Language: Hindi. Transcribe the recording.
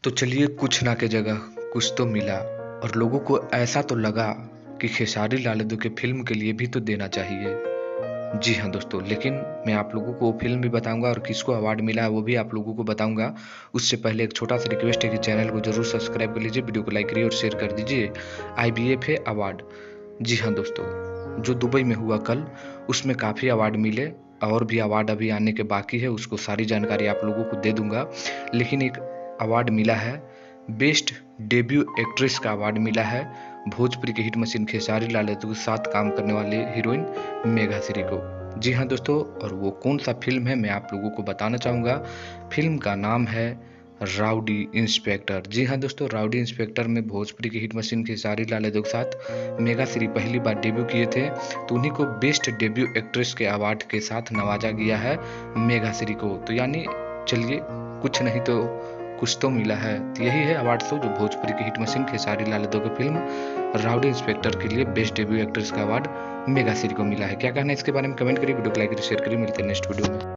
तो चलिए कुछ ना के जगह कुछ तो मिला और लोगों को ऐसा तो लगा कि खेसारी लाल यादव के फिल्म के लिए भी तो देना चाहिए। जी हाँ दोस्तों, लेकिन मैं आप लोगों को वो फिल्म भी बताऊंगा और किसको अवार्ड मिला है वो भी आप लोगों को बताऊंगा। उससे पहले एक छोटा सा रिक्वेस्ट है कि चैनल को जरूर सब्सक्राइब कर लीजिए, वीडियो को लाइक करिए और शेयर कर दीजिए। IBFA अवार्ड, जी हाँ दोस्तों, जो दुबई में हुआ कल, उसमें काफ़ी अवार्ड मिले और भी अवार्ड अभी आने के बाकी है, उसको सारी जानकारी आप लोगों को दे दूंगा। लेकिन एक अवार्ड मिला है, बेस्ट डेब्यू एक्ट्रेस का अवार्ड मिला है भोजपुरी के हिट मशीन खेसारी लाल यादव के साथ काम करने वाले हीरोइन मेघा श्री को। जी हाँ दोस्तों, और वो कौन सा फिल्म है मैं आप लोगों को बताना चाहूँगा। फिल्म का नाम है राउडी इंस्पेक्टर। जी हाँ दोस्तों, राउडी इंस्पेक्टर में भोजपुरी की हिट मशीन खेसारी लाल यादव के साथ मेघा श्री पहली बार डेब्यू किए थे, तो उन्हीं को बेस्ट डेब्यू एक्ट्रेस के अवार्ड के साथ नवाजा गया है मेघा श्री को। तो यानी चलिए कुछ नहीं तो कुछ तो मिला है। तो यही है अवार्ड शो जो भोजपुरी की हिट मशीन खेसारी लाल यादव की फिल्म राउडी इंस्पेक्टर के लिए बेस्ट डेब्यू एक्ट्रेस का अवार्ड मेघा श्री को मिला है। क्या कहना है इसके बारे में कमेंट करिए, वीडियो को लाइक करिए, शेयर करिए। मिलते हैं नेक्स्ट वीडियो में।